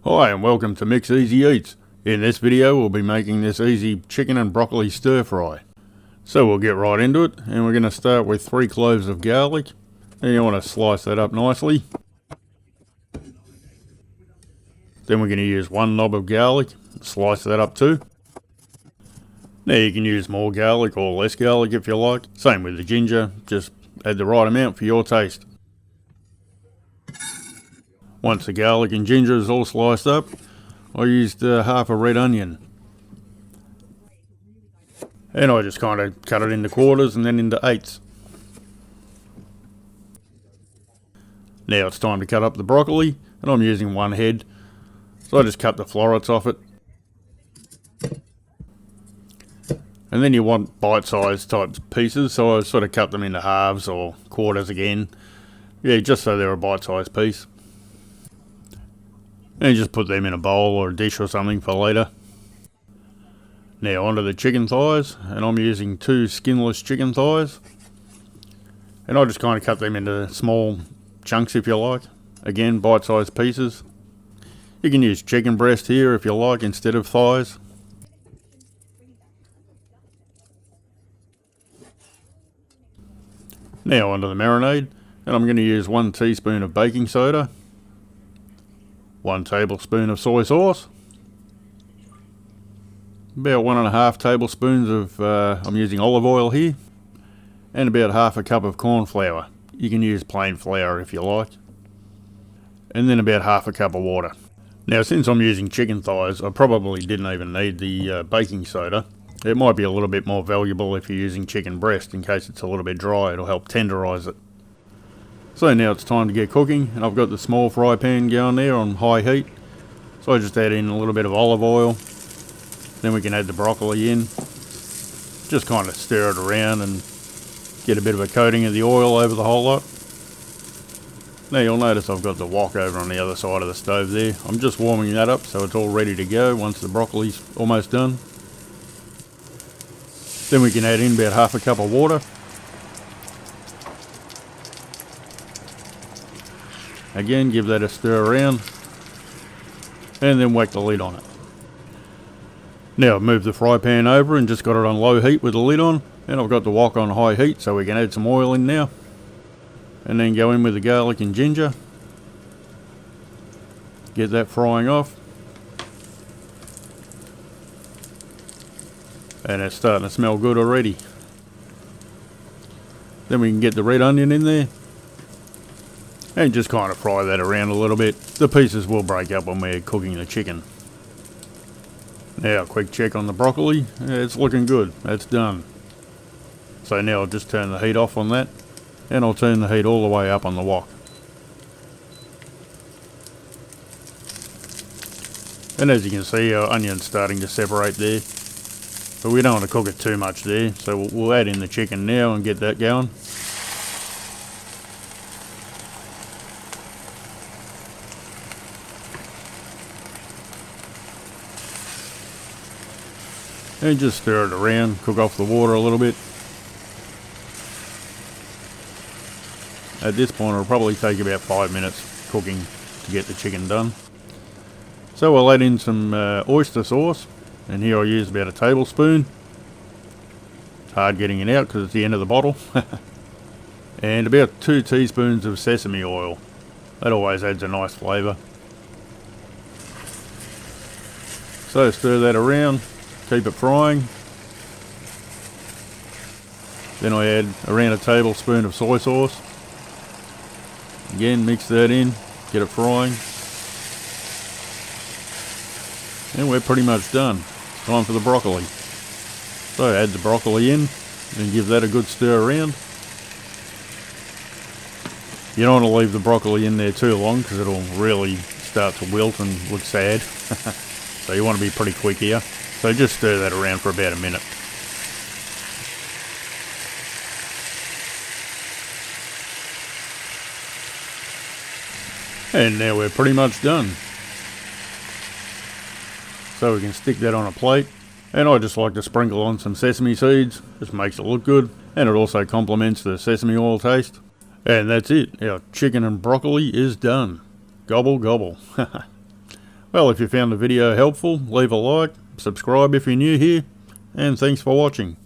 Hi and welcome to Mix Easy Eats. In this video we'll be making this easy chicken and broccoli stir fry. So we'll get right into it, and we're going to start with 3 cloves of garlic, and you want to slice that up nicely. Then we're going to use 1 knob of garlic, slice that up too. Now you can use more garlic or less garlic if you like, same with the ginger, just add the right amount for your taste. Once the garlic and ginger is all sliced up, I used half a red onion. And I just kind of cut it into quarters and then into eighths. Now it's time to cut up the broccoli, and I'm using 1 head. So I just cut the florets off it. And then you want bite-sized type pieces, so I sort of cut them into halves or quarters again. Yeah, just so they're a bite-sized piece. And just put them in a bowl or a dish or something for later. Now onto the chicken thighs, and I'm using 2 skinless chicken thighs. And I just kind of cut them into small chunks if you like. Again, bite-sized pieces. You can use chicken breast here if you like instead of thighs. Now onto the marinade, and I'm going to use 1 teaspoon of baking soda, 1 tablespoon of soy sauce, about 1.5 tablespoons of, I'm using olive oil here, and about half a cup of corn flour. You can use plain flour if you like. And then about half a cup of water. Now since I'm using chicken thighs, I probably didn't even need the baking soda. It might be a little bit more valuable if you're using chicken breast in case it's a little bit dry. It'll help tenderize it. So now it's time to get cooking, and I've got the small fry pan going there on high heat. So I just add in a little bit of olive oil. Then we can add the broccoli in. Just kind of stir it around and get a bit of a coating of the oil over the whole lot. Now you'll notice I've got the wok over on the other side of the stove there. I'm just warming that up so it's all ready to go once the broccoli's almost done. Then we can add in about half a cup of water. Again, give that a stir around, and then whack the lid on it. Now I've moved the fry pan over and just got it on low heat with the lid on, and I've got the wok on high heat so we can add some oil in now. And then go in with the garlic and ginger. Get that frying off. And it's starting to smell good already. Then we can get the red onion in there. And just kind of fry that around a little bit. The pieces will break up when we're cooking the chicken. Now a quick check on the broccoli. Yeah, it's looking good. That's done. So now I'll just turn the heat off on that. And I'll turn the heat all the way up on the wok. And as you can see, our onion's starting to separate there. But we don't want to cook it too much there, so we'll add in the chicken now and get that going. And just stir it around, cook off the water a little bit. At this point it'll probably take about 5 minutes cooking to get the chicken done. So we'll add in some oyster sauce, and here I use about a tablespoon. It's hard getting it out because it's the end of the bottle. And about 2 teaspoons of sesame oil. That always adds a nice flavour. So stir that around, keep it frying. Then I add around a tablespoon of soy sauce. Again, mix that in, get it frying. And we're pretty much done. Time for the broccoli. So add the broccoli in and give that a good stir around. You don't want to leave the broccoli in there too long because it'll really start to wilt and look sad. So you want to be pretty quick here. So just stir that around for about a minute. And now we're pretty much done. So we can stick that on a plate. And I just like to sprinkle on some sesame seeds. Just makes it look good. And it also complements the sesame oil taste. And that's it. Our chicken and broccoli is done. Gobble gobble. Well, if you found the video helpful, leave a like, subscribe if you're new here, and thanks for watching.